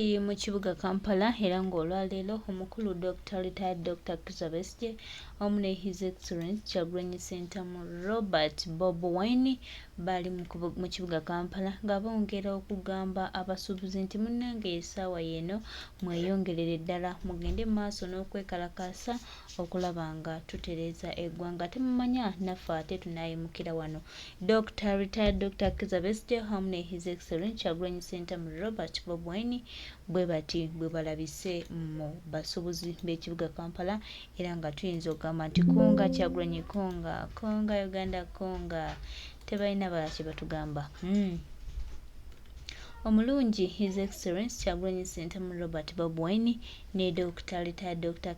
Mu kibuga Kampala era ng'olwaleero omukulu retired Dr. Besigye wamu ne His Excellency Kyagulanyi Ssentamu Robert Bobi bali mu kibuga Kampala nga bongera okugamba abasuubuzi nti munnange essaawa y'eno mweyongerere ddala mugende mu maaso n'okwekalakaasa okulaba nga tutereeza eggwanga. Temumanya naffe ate tunaayimukira wano. Retired Dr. Besigye wamu ne His Excellency Kyagulanyi Ssentamu Robert Bobi bwe bati bwe balabise mu basuubuzi b'ekibuga Kampala era nga tuyinza okugamba nti konga Kyagulanyi konga Uganda konga tebalina bala kye batugamba. Omulungi His Excellency Kyagulanyi Ssentamu Robert Bobi ne retired Dr.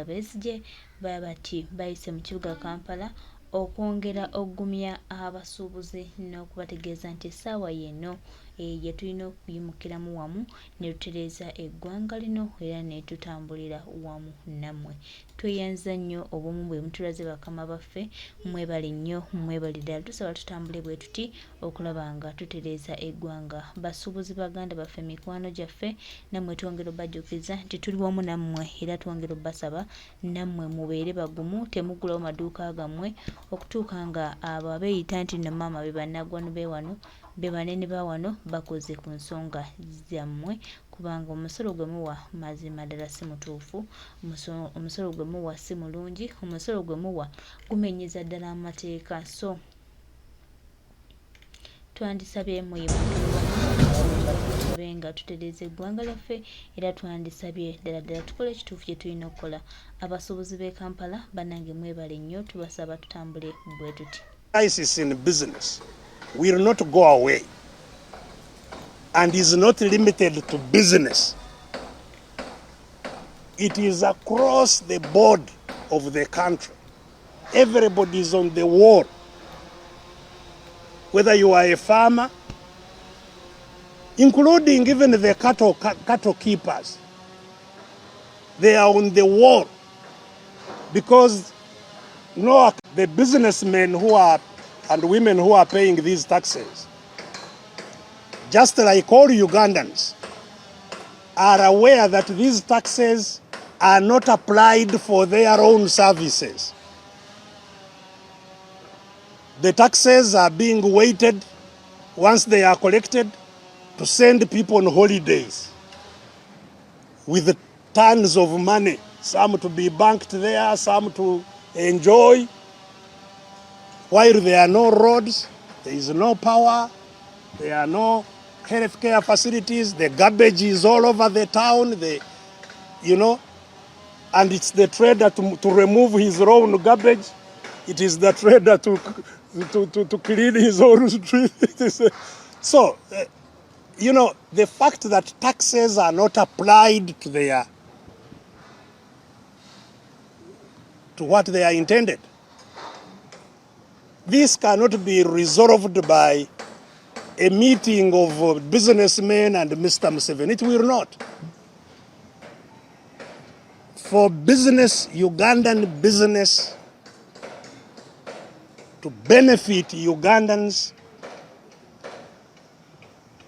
Besigye bati bayise mu kibuga Kampala okwongera oggumya abasuubuzi n'okubategeeza nti essaawa y'eno gye tulina okuyimukiramu wamu ne tutereeza eggwanga lino era ne tutambulira wamu nammwe. Tweyanza nnyo obumu bwe mutulaze bakama baffe, mwebale nnyo mwebale ddala. Tusaba tutambule bwe tuti okulaba nga tutereeza eggwanga. Basuubuzi baganda baffe, mikwano gyaffe, nammwe twongera obbajjukiza nti tuli wamu nammwe era twongera obbasaba nammwe mubeere bagumu, temuggulawo maduuka gammwe okutuuka nga abo abeeyita nti nno maama be bannaggwano be wano be banene ba wano bakoze ku nsonga zammwe, kubanga omusolo gwe muwa mazima ddala si mutuufu, omusolo gwe muwa si mulungi, omusolo gwe muwa gumenyeza ddala amateeka. So twandisabye muyimukire nga tutereeza eggwanga lyaffe era twandisabye ddala tukole ekituufu kye tulina okukola. Abasuubuzi b'e Kampala bannange mwebale nnyo, tubasaba tutambule bwe tuti. Crisis in business will not go away and is not limited to business. It is across the board of the country. Everybody is on the wall. Whether you are a farmer, including even the cattle keepers, they are on the wall because the businessmen who are and women who are paying these taxes, just like all Ugandans, are aware that these taxes are not applied for their own services. The taxes are being weighted once they are collected to send people on holidays with tons of money, some to be banked there, some to enjoy. While there are no roads, there is no power, there are no healthcare facilities, the garbage is all over the town, and it's the trader to remove his own garbage. It is the trader to clean his own street. So, the fact that taxes are not applied to what they are intended, this cannot be resolved by a meeting of businessmen and Mr. Museveni. It will not. For business, Ugandan business, to benefit Ugandans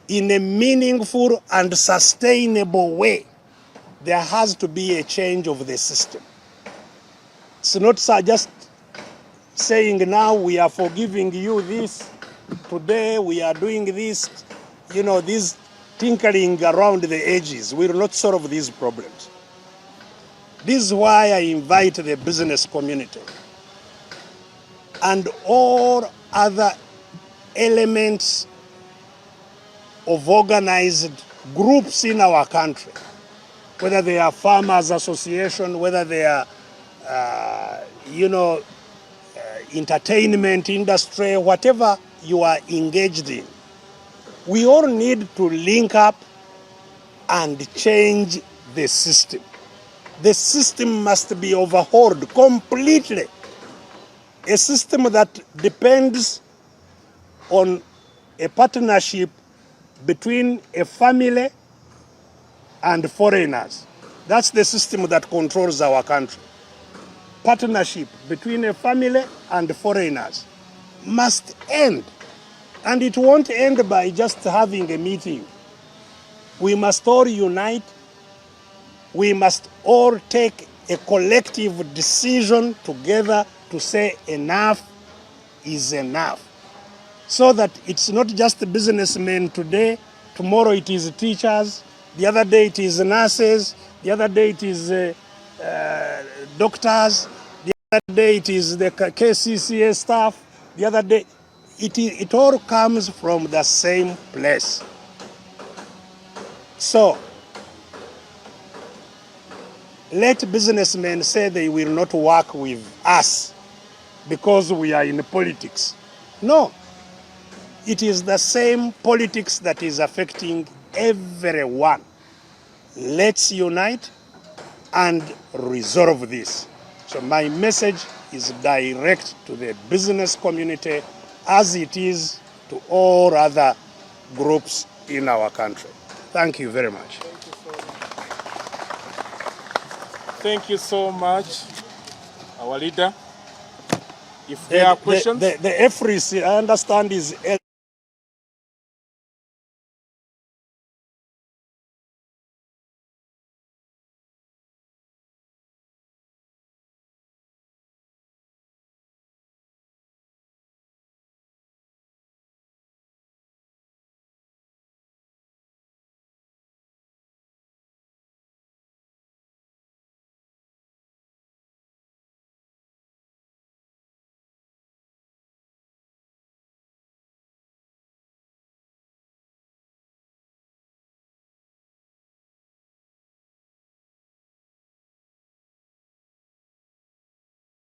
in a meaningful and sustainable way, there has to be a change of the system. It's not just saying now we are forgiving you this, today we are doing this, this tinkering around the edges will not solve these problems. This is why I invite the business community and all other elements of organized groups in our country, whether they are farmers association, whether they are, entertainment industry, whatever you are engaged in. We all need to link up and change the system. The system must be overhauled completely. A system that depends on a partnership between a family and foreigners. That's the system that controls our country. Partnership between a family and foreigners must end. And it won't end by just having a meeting. We must all unite. We must all take a collective decision together to say enough is enough. So that it's not just the businessmen today, tomorrow it is teachers, the other day it is nurses, the other day it is doctors, the other day it is the KCCA staff, the other day, it all comes from the same place. So, let businessmen say they will not work with us because we are in politics. No. It is the same politics that is affecting everyone. Let's unite and resolve this. So my message is direct to the business community as it is to all other groups in our country. Thank you very much. Thank you so much, our leader. If there are questions. The FRC, I understand, is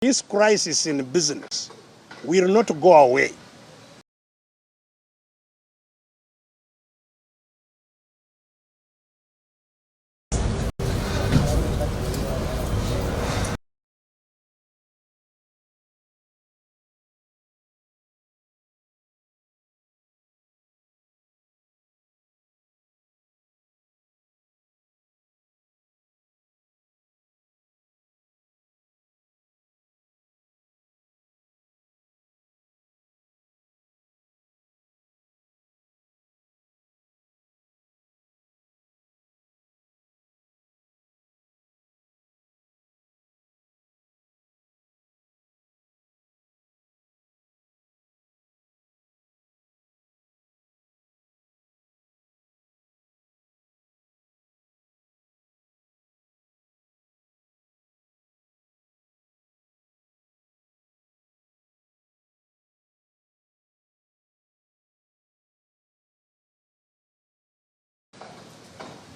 this crisis in business will not go away.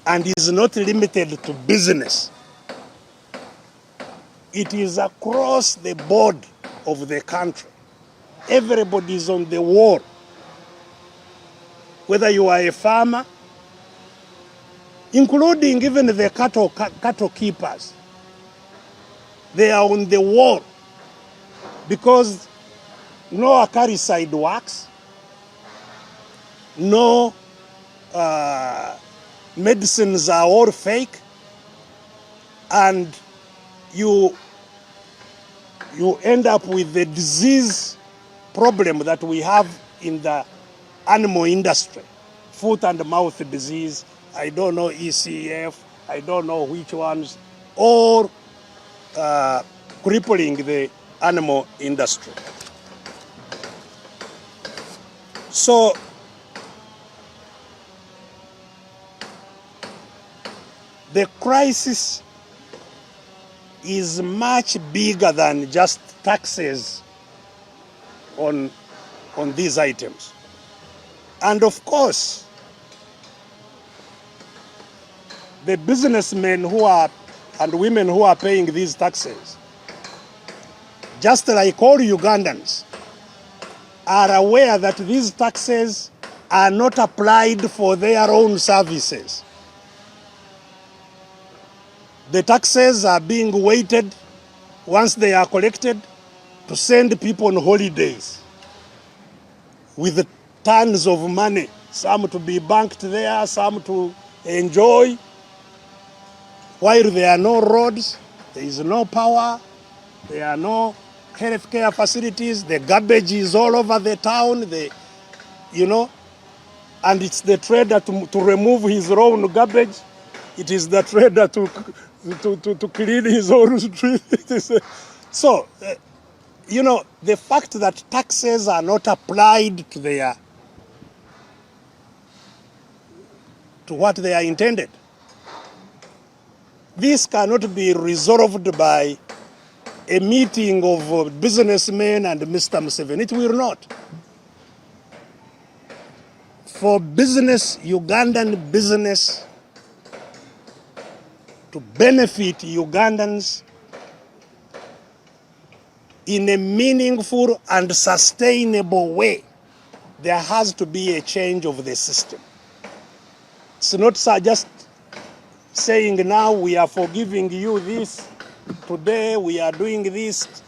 And is not limited to business. It is across the board of the country. Everybody is on the wall. Whether you are a farmer, including even the cattle keepers, they are on the wall because no acaricide works, no medicines are all fake, and you end up with the disease problem that we have in the animal industry, foot and mouth disease, I don't know, ECF, I don't know which ones, all crippling the animal industry. So the crisis is much bigger than just taxes on these items. And of course, the businessmen who are and women who are paying these taxes, just like all Ugandans, are aware that these taxes are not applied for their own services. The taxes are being weighted once they are collected to send people on holidays with tons of money, some to be banked there, some to enjoy. While there are no roads, there is no power, there are no healthcare facilities, the garbage is all over the town, and it's the trader to remove his own garbage. It is the trader to clean his own street. So, you know, the fact that taxes are not applied to what they are intended, this cannot be resolved by a meeting of businessmen and Mr. Museveni. It will not. For business, Ugandan business, to benefit Ugandans in a meaningful and sustainable way, there has to be a change of the system. It's not just saying now we are forgiving you this, today we are doing this,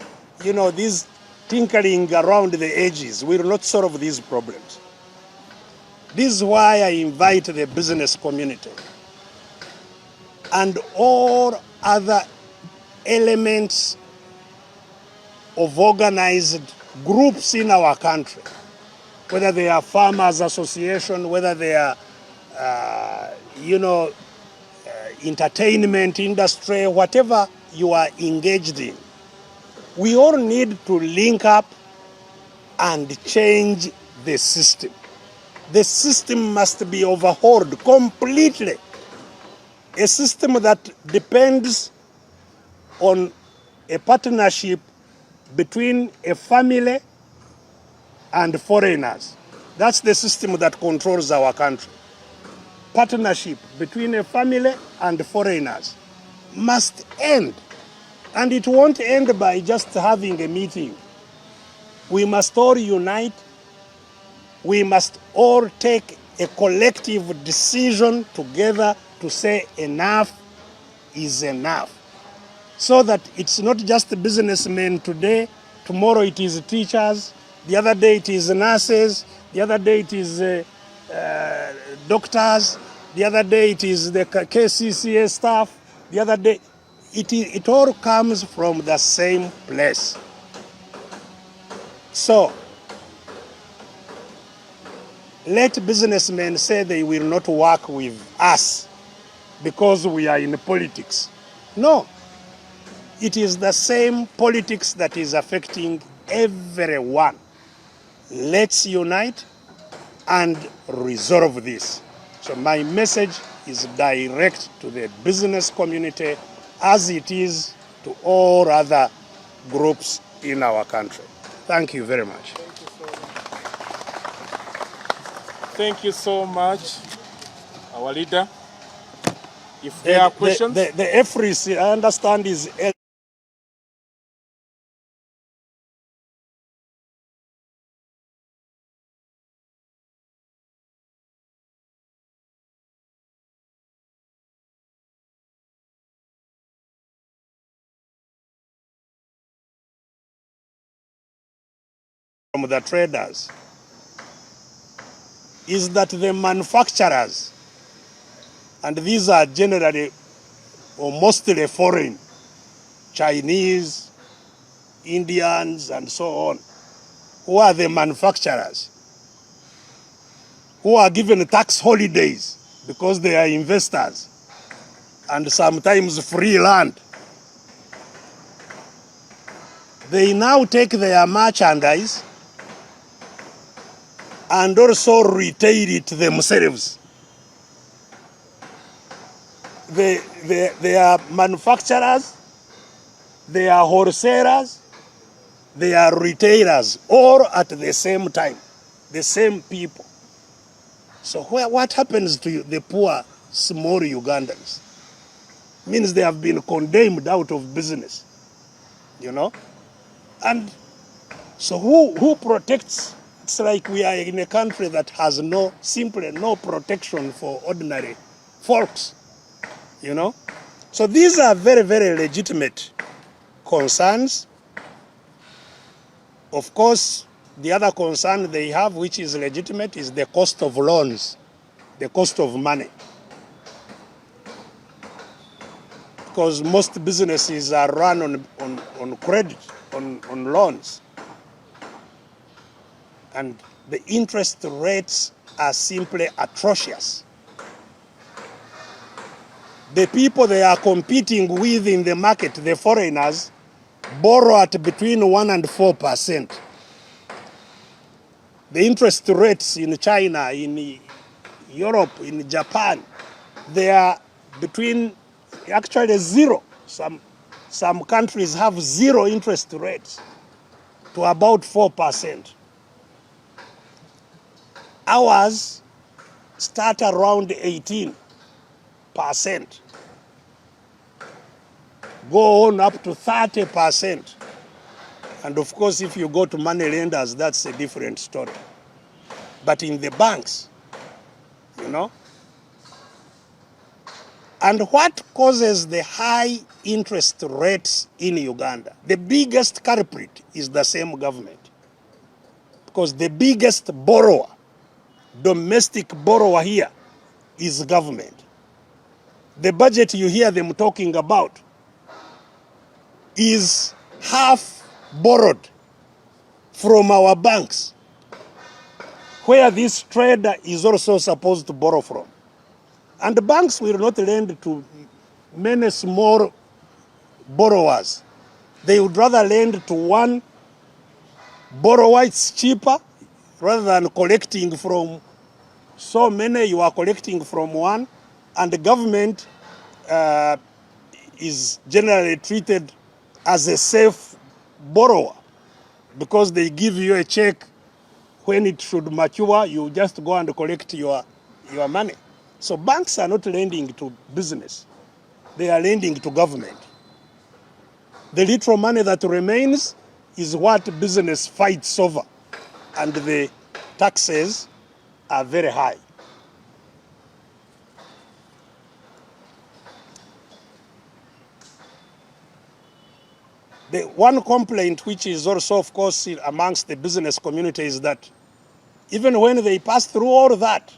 you know, this tinkering around the edges will not solve these problems. This is why I invite the business community and all other elements of organized groups in our country, whether they are farmers association, whether they are, entertainment industry, whatever you are engaged in, we all need to link up and change the system. The system must be overhauled completely. A system that depends on a partnership between a family and foreigners. That's the system that controls our country. Partnership between a family and foreigners must end. And it won't end by just having a meeting. We must all unite. We must all take a collective decision together to say enough is enough. So that it's not just businessmen today, tomorrow it is teachers, the other day it is nurses, the other day it is doctors, the other day it is the KCCA staff, the other day, it all comes from the same place. So, let businessmen say they will not work with us because we are in politics. No. It is the same politics that is affecting everyone. Let's unite and resolve this. So my message is direct to the business community as it is to all other groups in our country. Thank you very much. Thank you so much, our leader. If there are questions. The FRC, I understand, is from the traders, is that the manufacturers, and these are generally or mostly foreign, Chinese, Indians, and so on, who are the manufacturers, who are given tax holidays because they are investors, and sometimes free land. They now take their merchandise and also retail it themselves. They are manufacturers, they are wholesalers, they are retailers, all at the same time, the same people. So what happens to the poor, small Ugandans? Means they have been condemned out of business, you know? And so who protects? It's like we are in a country that has simply no protection for ordinary folks, you know? So these are very, very legitimate concerns. Of course, the other concern they have, which is legitimate, is the cost of loans, the cost of money. Because most businesses are run on credit, on loans. And the interest rates are simply atrocious. The people they are competing with in the market, the foreigners, borrow at between 1 and 4%. The interest rates in China, in Europe, in Japan, they are between actually zero. Some countries have zero interest rates to about 4%. Ours start around 18%. Go on up to 30%. And of course, if you go to money lenders, that's a different story. But in the banks, you know. And what causes the high interest rates in Uganda? The biggest culprit is the same government. Because the biggest borrower, domestic borrower here, is government. The budget you hear them talking about is half borrowed from our banks, where this trader is also supposed to borrow from. And the banks will not lend to many small borrowers. They would rather lend to one borrower. It's cheaper rather than collecting from so many. You are collecting from one, and the government is generally treated as a safe borrower because they give you a check when it should mature. You just go and collect your money. So banks are not lending to business. They are lending to government. The little money that remains is what business fights over, and the taxes are very high. The one complaint, which is also, of course, amongst the business community, is that even when they pass through all that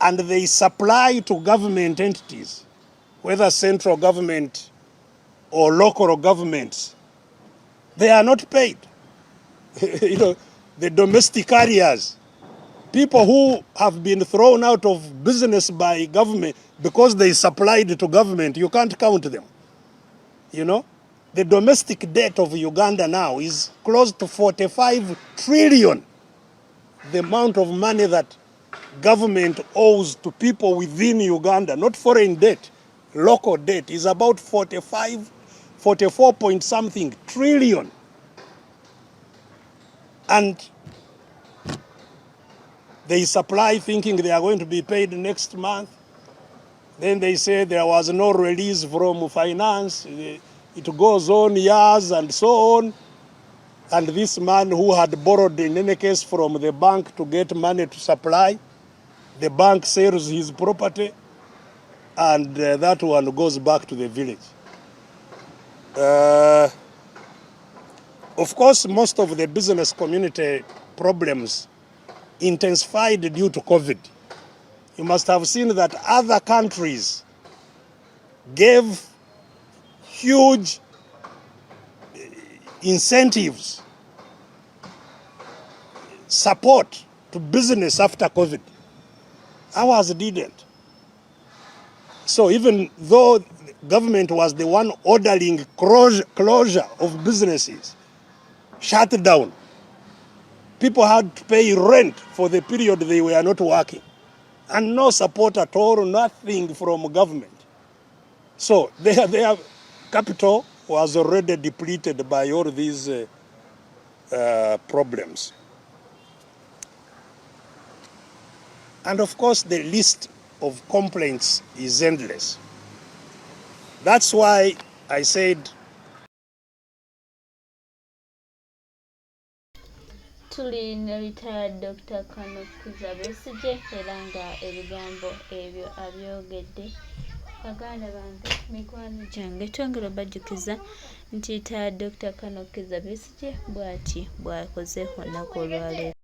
and they supply to government entities, whether central government or local governments, they are not paid. You know, the domestic carriers, people who have been thrown out of business by government because they supplied to government, you can't count them. You know, the domestic debt of Uganda now is close to 45 trillion. The amount of money that government owes to people within Uganda, not foreign debt, local debt, is about 44 point something trillion. And they supply thinking they are going to be paid next month. Then they say there was no release from finance. It goes on years and so on. And this man who had borrowed in any case from the bank to get money to supply, the bank sells his property, and that one goes back to the village. Of course, most of the business community problems intensified due to COVID. You must have seen that other countries gave huge incentives, support to business after COVID. Ours didn't. So even though the government was the one ordering closure of businesses, shut down, people had to pay rent for the period they were not working. And no support at all, nothing from government. So their capital was already depleted by all these problems. And of course, the list of complaints is endless. That's why I said tuli ne retired Dr. Kanukiza Besigye era nga ebigambo ebyo abyogedde. Baganda bange, mikwano gyange, twongera obajjukiza nti retired Dr. Kanukiza Besigye bw'ati bw'akoze olunaku olwaleero.